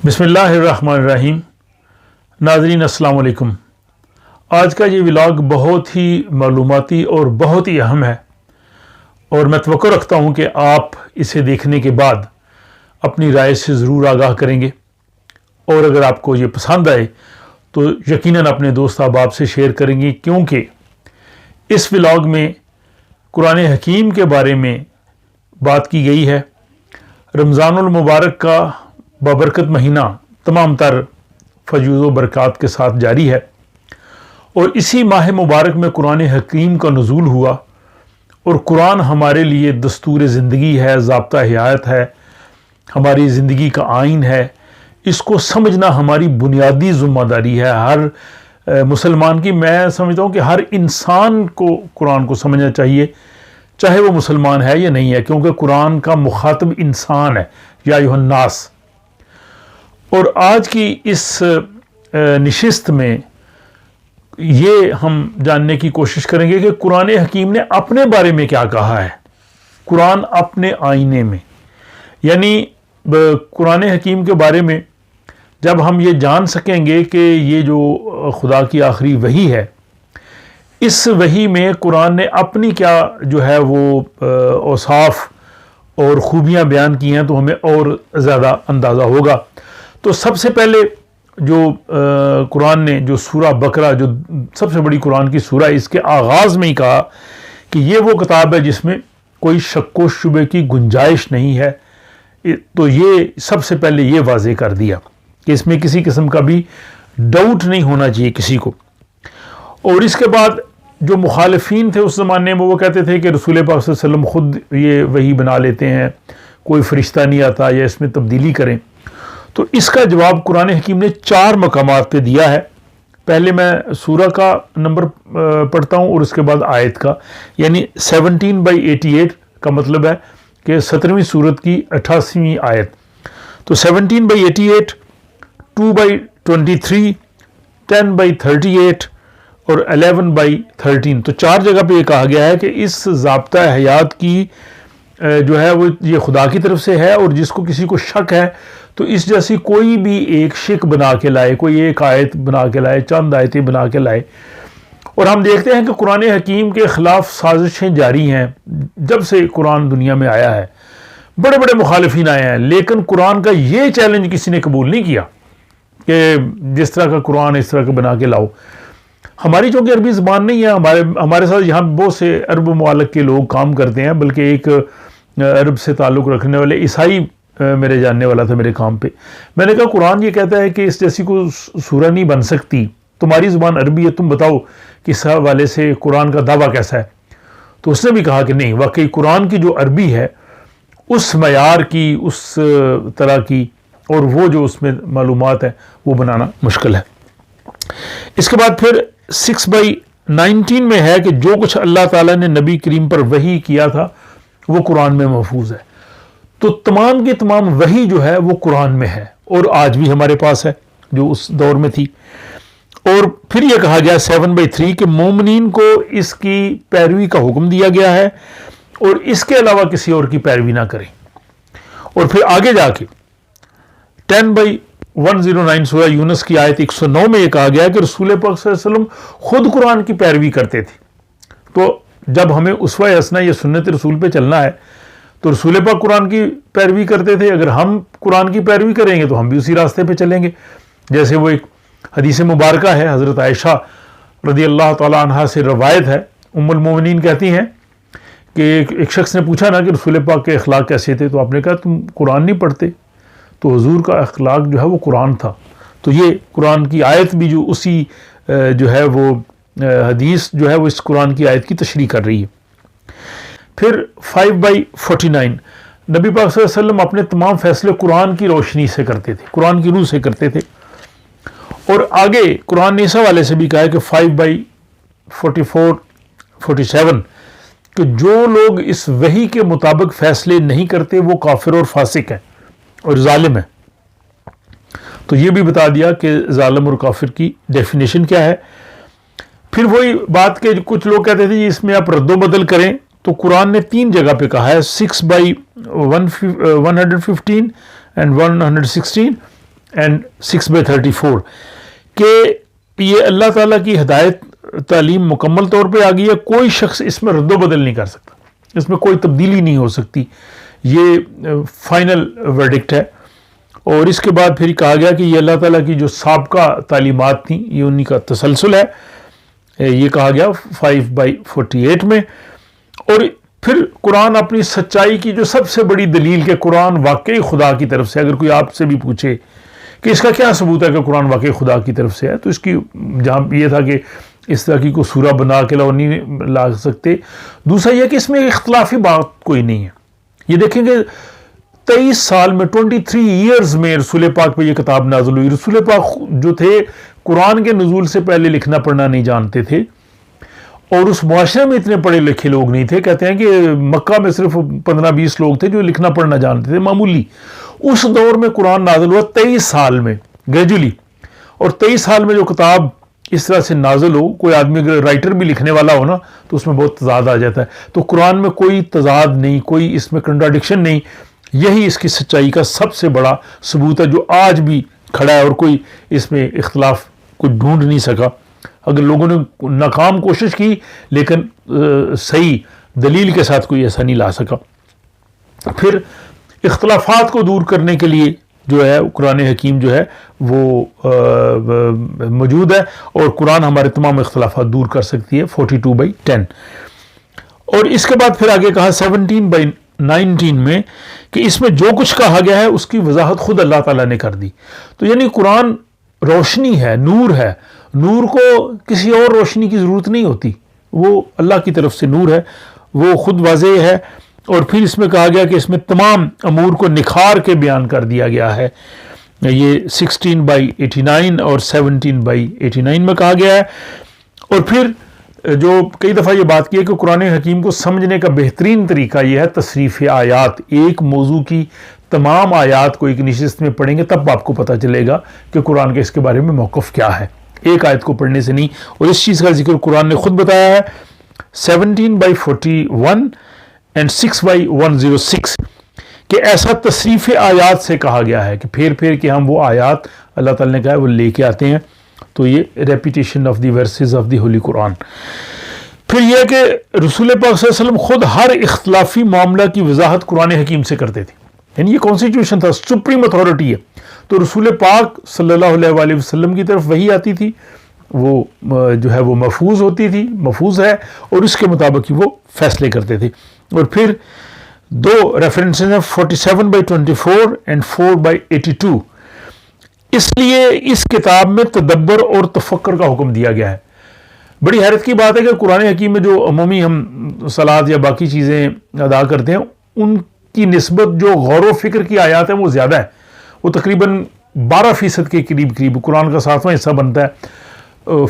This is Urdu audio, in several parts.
بسم اللہ الرحمن الرحیم۔ ناظرین السلام علیکم۔ آج کا یہ ولاگ بہت ہی معلوماتی اور بہت ہی اہم ہے، اور میں توقع رکھتا ہوں کہ آپ اسے دیکھنے کے بعد اپنی رائے سے ضرور آگاہ کریں گے، اور اگر آپ کو یہ پسند آئے تو یقیناً اپنے دوست احباب سے شیئر کریں گے، کیونکہ اس ولاگ میں قرآن حکیم کے بارے میں بات کی گئی ہے۔ رمضان المبارک کا بابرکت مہینہ تمام تر فیض و برکات کے ساتھ جاری ہے، اور اسی ماہ مبارک میں قرآن حکیم کا نزول ہوا، اور قرآن ہمارے لیے دستور زندگی ہے، ضابطہ حیات ہے، ہماری زندگی کا آئین ہے۔ اس کو سمجھنا ہماری بنیادی ذمہ داری ہے ہر مسلمان کی۔ میں سمجھتا ہوں کہ ہر انسان کو قرآن کو سمجھنا چاہیے، چاہے وہ مسلمان ہے یا نہیں ہے، کیونکہ قرآن کا مخاطب انسان ہے، یا ایھا الناس۔ اور آج کی اس نشست میں یہ ہم جاننے کی کوشش کریں گے کہ قرآن حکیم نے اپنے بارے میں کیا کہا ہے، قرآن اپنے آئینے میں، یعنی قرآن حکیم کے بارے میں جب ہم یہ جان سکیں گے کہ یہ جو خدا کی آخری وحی ہے، اس وحی میں قرآن نے اپنی کیا جو ہے وہ اوصاف اور خوبیاں بیان کی ہیں، تو ہمیں اور زیادہ اندازہ ہوگا۔ تو سب سے پہلے جو قرآن نے جو سورہ بقرہ، جو سب سے بڑی قرآن کی سورہ، اس کے آغاز میں ہی کہا کہ یہ وہ کتاب ہے جس میں کوئی شک و شبے کی گنجائش نہیں ہے۔ تو یہ سب سے پہلے یہ واضح کر دیا کہ اس میں کسی قسم کا بھی ڈاؤٹ نہیں ہونا چاہیے کسی کو۔ اور اس کے بعد جو مخالفین تھے اس زمانے میں، وہ کہتے تھے کہ رسول پاک صلی اللہ علیہ وسلم خود یہ وحی بنا لیتے ہیں، کوئی فرشتہ نہیں آتا یا اس میں تبدیلی کریں۔ تو اس کا جواب قرآن حکیم نے 4 مقامات پہ دیا ہے۔ پہلے میں سورہ کا نمبر پڑھتا ہوں اور اس کے بعد آیت کا، یعنی 17/88 کا مطلب ہے کہ 17ویں سورت کی 88ویں آیت۔ تو 17/88، 2/23، 10/38 اور 11/13۔ تو 4 جگہ پہ یہ کہا گیا ہے کہ اس ضابطہ حیات کی جو ہے وہ یہ خدا کی طرف سے ہے، اور جس کو کسی کو شک ہے تو اس جیسی کوئی بھی ایک شک بنا کے لائے، کوئی ایک آیت بنا کے لائے، چند آیتیں بنا کے لائے۔ اور ہم دیکھتے ہیں کہ قرآن حکیم کے خلاف سازشیں جاری ہیں جب سے قرآن دنیا میں آیا ہے۔ بڑے بڑے مخالفین آئے ہیں، لیکن قرآن کا یہ چیلنج کسی نے قبول نہیں کیا کہ جس طرح کا قرآن اس طرح کا بنا کے لاؤ۔ ہماری چونکہ عربی زبان نہیں ہے، ہمارے ساتھ یہاں بہت سے عرب ممالک کے لوگ کام کرتے ہیں، بلکہ ایک عرب سے تعلق رکھنے والے عیسائی میرے جاننے والا تھا میرے کام پہ۔ میں نے کہا قرآن یہ کہتا ہے کہ اس جیسی کوئی سورہ نہیں بن سکتی، تمہاری زبان عربی ہے، تم بتاؤ کہ اس حوالے سے قرآن کا دعویٰ کیسا ہے۔ تو اس نے بھی کہا کہ نہیں، واقعی قرآن کی جو عربی ہے اس معیار کی، اس طرح کی، اور وہ جو اس میں معلومات ہیں وہ بنانا مشکل ہے۔ اس کے بعد پھر 6/19 میں ہے کہ جو کچھ اللہ تعالیٰ نے نبی کریم پر وحی کیا تھا وہ قرآن میں محفوظ ہے۔ تو تمام کی تمام وحی جو ہے وہ قرآن میں ہے، اور آج بھی ہمارے پاس ہے جو اس دور میں تھی۔ اور پھر یہ کہا گیا 7/3 کہ مومنین کو اس کی پیروی کا حکم دیا گیا ہے، اور اس کے علاوہ کسی اور کی پیروی نہ کریں۔ اور پھر آگے جا کے 10/109 سورہ یونس کی آیت 109 میں یہ کہا گیا کہ رسول پاک صلی اللہ علیہ وسلم خود قرآن کی پیروی کرتے تھے۔ تو جب ہمیں اسوہ حسنہ یا سنت رسول پہ چلنا ہے تو رسول پاک قرآن کی پیروی کرتے تھے، اگر ہم قرآن کی پیروی کریں گے تو ہم بھی اسی راستے پہ چلیں گے۔ جیسے وہ ایک حدیث مبارکہ ہے، حضرت عائشہ رضی اللہ تعالی عنہا سے روایت ہے، ام المومنین کہتی ہیں کہ ایک شخص نے پوچھا نا کہ رسول پاک کے اخلاق کیسے تھے، تو آپ نے کہا تم قرآن نہیں پڑھتے؟ تو حضور کا اخلاق جو ہے وہ قرآن تھا۔ تو یہ قرآن کی آیت بھی جو اسی جو ہے وہ حدیث جو ہے وہ اس قرآن کی آیت کی تشریح کر رہی ہے۔ پھر 5/49 نبی پاک صلی اللہ علیہ وسلم اپنے تمام فیصلے قرآن کی روشنی سے کرتے تھے، قرآن کی روح سے کرتے تھے۔ اور آگے قرآن نے اس حوالے سے بھی کہا ہے کہ 5/47 کہ جو لوگ اس وحی کے مطابق فیصلے نہیں کرتے وہ کافر اور فاسق ہیں اور ظالم ہیں۔ تو یہ بھی بتا دیا کہ ظالم اور کافر کی ڈیفینیشن کیا ہے۔ پھر وہی بات کہ کچھ لوگ کہتے تھے اس میں آپ رد و بدل کریں، تو قرآن نے 3 جگہ پہ کہا ہے، 6/115 and 116 اینڈ 6/34 کہ یہ اللہ تعالیٰ کی ہدایت تعلیم مکمل طور پہ آ گئی ہے، کوئی شخص اس میں رد و بدل نہیں کر سکتا، اس میں کوئی تبدیلی نہیں ہو سکتی، یہ فائنل ورڈکٹ ہے۔ اور اس کے بعد پھر کہا گیا کہ یہ اللہ تعالیٰ کی جو سابقہ تعلیمات تھیں یہ انہی کا تسلسل ہے، یہ کہا گیا 5/48 میں۔ اور پھر قرآن اپنی سچائی کی جو سب سے بڑی دلیل کہ قرآن واقعی خدا کی طرف سے، اگر کوئی آپ سے بھی پوچھے کہ اس کا کیا ثبوت ہے کہ قرآن واقعی خدا کی طرف سے ہے، تو اس کی جہاں یہ تھا کہ اس طرح کی کوئی سورہ بنا کے لاؤ نہیں لا سکتے۔ دوسرا یہ کہ اس میں اختلافی بات کوئی نہیں ہے۔ یہ دیکھیں کہ 23 سال میں 23 ایئرز میں رسول پاک پہ یہ کتاب نازل ہوئی۔ رسول پاک جو تھے قرآن کے نزول سے پہلے لکھنا پڑھنا نہیں جانتے تھے، اور اس معاشرے میں اتنے پڑھے لکھے لوگ نہیں تھے۔ کہتے ہیں کہ مکہ میں صرف 15-20 لوگ تھے جو لکھنا پڑھنا جانتے تھے، معمولی۔ اس دور میں قرآن نازل ہوا 23 سال میں گریجولی، اور 23 سال میں جو کتاب اس طرح سے نازل ہو، کوئی آدمی اگر رائٹر بھی لکھنے والا ہو نا تو اس میں بہت تضاد آ جاتا ہے۔ تو قرآن میں کوئی تضاد نہیں، کوئی اس میں کنٹراڈکشن نہیں، یہی اس کی سچائی کا سب سے بڑا ثبوت ہے جو آج بھی کھڑا ہے، اور کوئی اس میں اختلاف کوئی ڈھونڈ نہیں سکا۔ اگر لوگوں نے ناکام کوشش کی لیکن صحیح دلیل کے ساتھ کوئی ایسا نہیں لا سکا۔ پھر اختلافات کو دور کرنے کے لیے جو ہے قرآن حکیم جو ہے وہ موجود ہے، اور قرآن ہمارے تمام اختلافات دور کر سکتی ہے 42/10۔ اور اس کے بعد پھر آگے کہا 17/19 میں کہ اس میں جو کچھ کہا گیا ہے اس کی وضاحت خود اللہ تعالیٰ نے کر دی۔ تو یعنی قرآن روشنی ہے، نور ہے، نور کو کسی اور روشنی کی ضرورت نہیں ہوتی، وہ اللہ کی طرف سے نور ہے، وہ خود واضح ہے۔ اور پھر اس میں کہا گیا کہ اس میں تمام امور کو نکھار کے بیان کر دیا گیا ہے، یہ 16/89 اور 17/89 میں کہا گیا ہے۔ اور پھر جو کئی دفعہ یہ بات کی ہے کہ قرآن حکیم کو سمجھنے کا بہترین طریقہ یہ ہے تصریف آیات، ایک موضوع کی تمام آیات کو ایک نشست میں پڑھیں گے تب آپ کو پتہ چلے گا کہ قرآن کے اس کے بارے میں موقف کیا ہے، ایک آیت کو پڑھنے سے نہیں۔ اور اس چیز کا ذکر قرآن نے خود بتایا ہے 17/41 اینڈ 6/106 کہ ایسا تصریف آیات سے کہا گیا ہے کہ پھر پھر کے ہم وہ آیات اللہ تعالیٰ نے کہا ہے وہ لے کے آتے ہیں۔ تو یہ repetition of the verses of the holy Quran. پھر یہ کہ رسول پاک صلی اللہ علیہ وسلم خود ہر اختلافی معاملہ کی وضاحت قرآن حکیم سے کرتے تھے، یعنی یہ کانسٹیٹیوشن تھا، سپریم اتھارٹی ہے۔ تو رسول پاک صلی اللہ علیہ وآلہ وسلم کی طرف وحی آتی تھی، وہ جو ہے وہ محفوظ ہوتی تھی، محفوظ ہے، اور اس کے مطابق ہی وہ فیصلے کرتے تھے۔ اور پھر دو ریفرنسز ہیں 47/24 اینڈ 4/82۔ اس لیے اس کتاب میں تدبر اور تفکر کا حکم دیا گیا ہے۔ بڑی حیرت کی بات ہے کہ قرآن حکیم میں جو عمومی ہم صلات یا باقی چیزیں ادا کرتے ہیں ان کی نسبت جو غور و فکر کی آیات ہیں وہ زیادہ ہے، وہ تقریباً 12% کے قریب قرآن کا 7واں حصہ بنتا ہے۔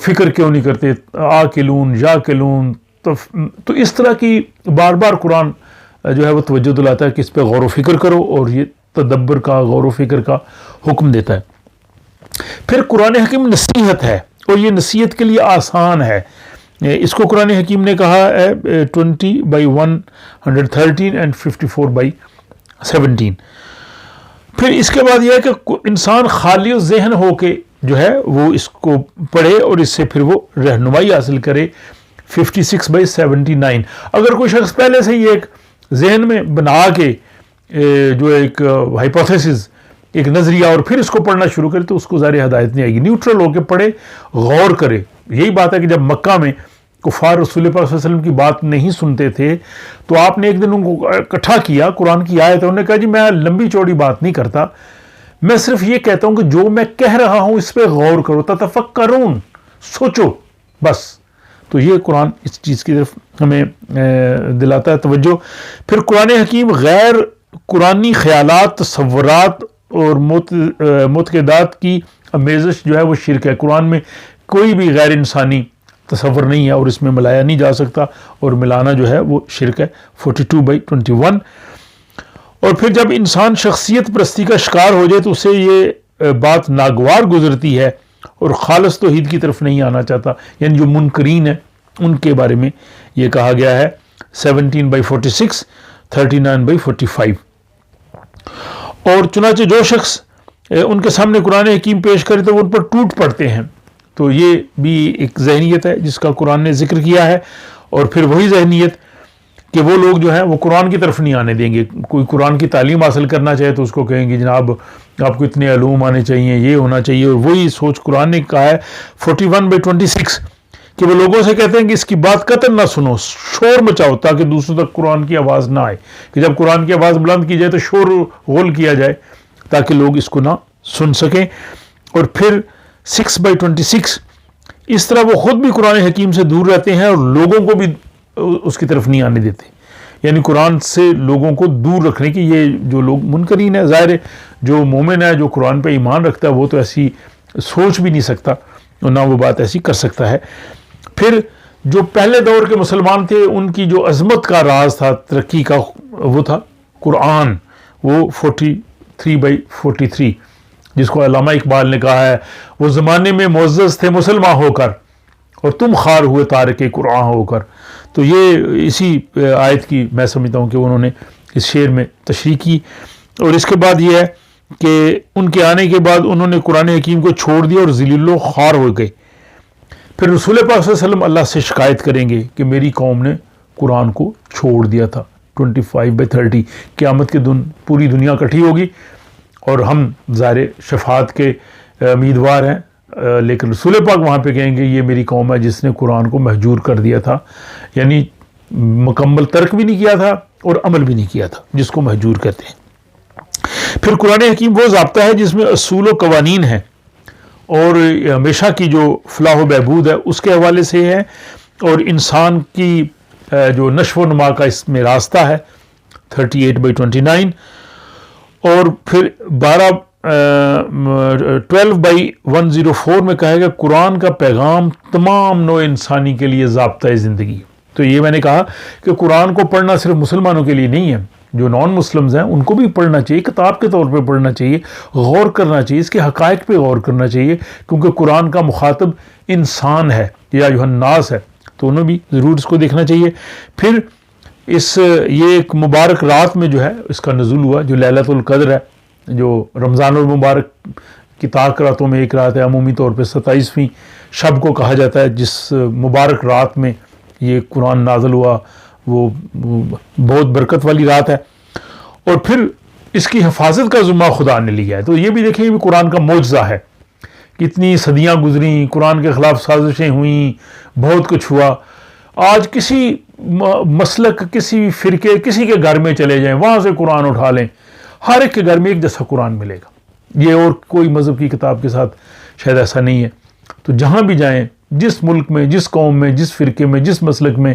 فکر کیوں نہیں کرتے، آکلون یا کلون، تو اس طرح کی بار بار قرآن جو ہے وہ توجہ دلاتا ہے کہ اس پہ غور و فکر کرو، اور یہ تدبر کا غور و فکر کا حکم دیتا ہے۔ پھر قرآن حکیم نصیحت ہے، اور یہ نصیحت کے لیے آسان ہے۔ اس کو قرآن حکیم نے کہا ہے 20/113 اینڈ 54/17۔ پھر اس کے بعد یہ ہے کہ انسان خالی ذہن ہو کے جو ہے وہ اس کو پڑھے اور اس سے پھر وہ رہنمائی حاصل کرے 56/79۔ اگر کوئی شخص پہلے سے یہ ایک ذہن میں بنا کے جو ایک ہائپوتھیسس، ایک نظریہ، اور پھر اس کو پڑھنا شروع کرے تو اس کو ظاہر ہدایت نہیں آئے گی۔ نیوٹرل ہو کے پڑھے، غور کرے۔ یہی بات ہے کہ جب مکہ میں کفار رسول پاک صلی اللہ علیہ وسلم کی بات نہیں سنتے تھے تو آپ نے ایک دن ان کو اکٹھا کیا، قرآن کی آیت ہے، انہوں نے کہا جی میں لمبی چوڑی بات نہیں کرتا، میں صرف یہ کہتا ہوں کہ جو میں کہہ رہا ہوں اس پہ غور کرو، تتفکرون، سوچو بس۔ تو یہ قرآن اس چیز کی طرف ہمیں دلاتا ہے توجہ۔ پھر قرآن حکیم غیر قرآنی خیالات، تصورات اور معتقدات کی آمیزش جو ہے وہ شرک ہے۔ قرآن میں کوئی بھی غیر انسانی تصور نہیں ہے اور اس میں ملایا نہیں جا سکتا، اور ملانا جو ہے وہ شرک ہے 42/21۔ اور پھر جب انسان شخصیت پرستی کا شکار ہو جائے تو اسے یہ بات ناگوار گزرتی ہے اور خالص توحید کی طرف نہیں آنا چاہتا، یعنی جو منکرین ہیں ان کے بارے میں یہ کہا گیا ہے 17/46، 39/45۔ اور چنانچہ جو شخص ان کے سامنے قرآن حکیم پیش کرے تو وہ ان پر ٹوٹ پڑتے ہیں. تو یہ بھی ایک ذہنیت ہے جس کا قرآن نے ذکر کیا ہے. اور پھر وہی ذہنیت کہ وہ لوگ جو ہیں وہ قرآن کی طرف نہیں آنے دیں گے. کوئی قرآن کی تعلیم حاصل کرنا چاہے تو اس کو کہیں گے جناب آپ کو اتنے علوم آنے چاہیے, یہ ہونا چاہیے. اور وہی سوچ قرآن نے کہا ہے 41/26 کہ وہ لوگوں سے کہتے ہیں کہ اس کی بات قطعاً نہ سنو, شور مچاؤ تاکہ دوسروں تک قرآن کی آواز نہ آئے, کہ جب قرآن کی آواز بلند کی جائے تو شور غول کیا جائے تاکہ لوگ اس کو نہ سن سکیں. اور پھر 6/26 اس طرح وہ خود بھی قرآن حکیم سے دور رہتے ہیں اور لوگوں کو بھی اس کی طرف نہیں آنے دیتے. یعنی قرآن سے لوگوں کو دور رکھنے کی یہ جو لوگ منکرین ہیں, ظاہر ہے جو مومن ہے جو قرآن پہ ایمان رکھتا ہے وہ تو ایسی سوچ بھی نہیں سکتا اور نہ وہ بات ایسی کر سکتا ہے. پھر جو پہلے دور کے مسلمان تھے ان کی جو عظمت کا راز تھا, ترقی کا, وہ تھا قرآن. وہ 43/43 جس کو علامہ اقبال نے کہا ہے وہ زمانے میں معزز تھے مسلمان ہو کر اور تم خار ہوئے تارک قرآن ہو کر. تو یہ اسی آیت کی میں سمجھتا ہوں کہ انہوں نے اس شعر میں تشریح کی. اور اس کے بعد یہ ہے کہ ان کے آنے کے بعد انہوں نے قرآن حکیم کو چھوڑ دیا اور ذلیل و خوار ہو گئے. پھر رسول پاک صلی اللہ علیہ وسلم اللہ سے شکایت کریں گے کہ میری قوم نے قرآن کو چھوڑ دیا تھا. 25/30 قیامت کے دن پوری دنیا اکٹھی ہوگی اور ہم ظاہر شفاعت کے امیدوار ہیں, لیکن رسول پاک وہاں پہ کہیں گے یہ میری قوم ہے جس نے قرآن کو مہجور کر دیا تھا, یعنی مکمل ترک بھی نہیں کیا تھا اور عمل بھی نہیں کیا تھا, جس کو مہجور کہتے ہیں. پھر قرآن حکیم وہ ضابطہ ہے جس میں اصول و قوانین ہیں اور ہمیشہ کی جو فلاح و بہبود ہے اس کے حوالے سے ہے, اور انسان کی جو نشو و نما کا اس میں راستہ ہے 38/29. اور پھر 12/104 میں کہا گیا قرآن کا پیغام تمام نوع انسانی کے لیے ضابطۂ زندگی. تو یہ میں نے کہا کہ قرآن کو پڑھنا صرف مسلمانوں کے لیے نہیں ہے, جو نان مسلمز ہیں ان کو بھی پڑھنا چاہیے, کتاب کے طور پہ پڑھنا چاہیے, غور کرنا چاہیے, اس کے حقائق پہ غور کرنا چاہیے, کیونکہ قرآن کا مخاطب انسان ہے یا ایھا الناس ہے, تو انہیں بھی ضرور اس کو دیکھنا چاہیے. پھر یہ ایک مبارک رات میں جو ہے اس کا نزول ہوا جو لیلۃ القدر ہے, جو رمضان المبارک کی طاق راتوں میں ایک رات ہے, عمومی طور پہ 27ویں شب کو کہا جاتا ہے, جس مبارک رات میں یہ قرآن نازل ہوا. وہ بہت برکت والی رات ہے. اور پھر اس کی حفاظت کا ذمہ خدا نے لیا ہے. تو یہ بھی دیکھیں, یہ بھی قرآن کا معجزہ ہے. کتنی صدیاں گزریں, قرآن کے خلاف سازشیں ہوئیں, بہت کچھ ہوا. آج کسی مسلک, کسی فرقے, کسی کے گھر میں چلے جائیں, وہاں سے قرآن اٹھا لیں, ہر ایک کے گھر میں ایک جیسا قرآن ملے گا. یہ اور کوئی مذہب کی کتاب کے ساتھ شاید ایسا نہیں ہے. تو جہاں بھی جائیں, جس ملک میں, جس قوم میں, جس فرقے میں, جس مسلک میں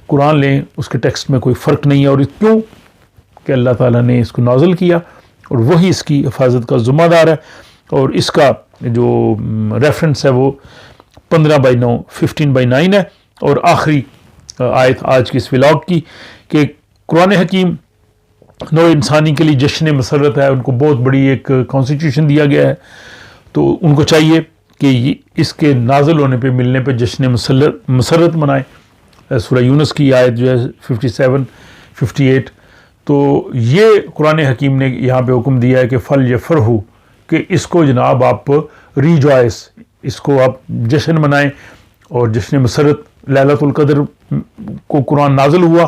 قرآن لیں, اس کے ٹیکسٹ میں کوئی فرق نہیں ہے. اور کیوں کہ اللہ تعالیٰ نے اس کو نازل کیا اور وہی اس کی حفاظت کا ذمہ دار ہے. اور اس کا جو ریفرنس ہے وہ 15/9 15/9 ہے. اور آخری آیت آج کی اس ولاگ کی کہ قرآن حکیم نوع انسانی کے لیے جشن مسرت ہے. ان کو بہت بڑی ایک کانسٹیٹیوشن دیا گیا ہے, تو ان کو چاہیے کہ اس کے نازل ہونے پہ, ملنے پہ جشن مسرت منائیں. سورہ یونس کی آیت جو ہے 57-58. تو یہ قرآن حکیم نے یہاں پہ حکم دیا ہے کہ فل یفرحوا, کہ اس کو جناب آپ ریجوائس, اس کو آپ جشن منائیں. اور جشن مسرت لیلۃ القدر کو قرآن نازل ہوا,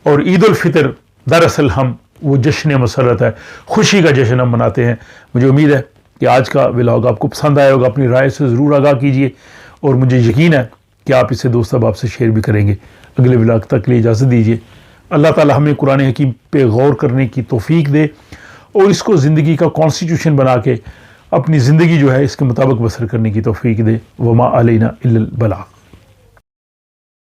اور عید الفطر دراصل ہم وہ جشن مسرت ہے, خوشی کا جشن ہم مناتے ہیں. مجھے امید ہے کہ آج کا ولاگ آپ کو پسند آیا ہوگا. اپنی رائے سے ضرور آگاہ کیجیے, اور مجھے یقین ہے کہ آپ اسے دوست احباب سے شیئر بھی کریں گے. اگلے ولاگ تک کے لیے اجازت دیجیے. اللہ تعالی ہمیں قرآن حکیم پہ غور کرنے کی توفیق دے اور اس کو زندگی کا کانسٹیٹیوشن بنا کے اپنی زندگی جو ہے اس کے مطابق بسر کرنے کی توفیق دے. وما علینا الا البلاغ.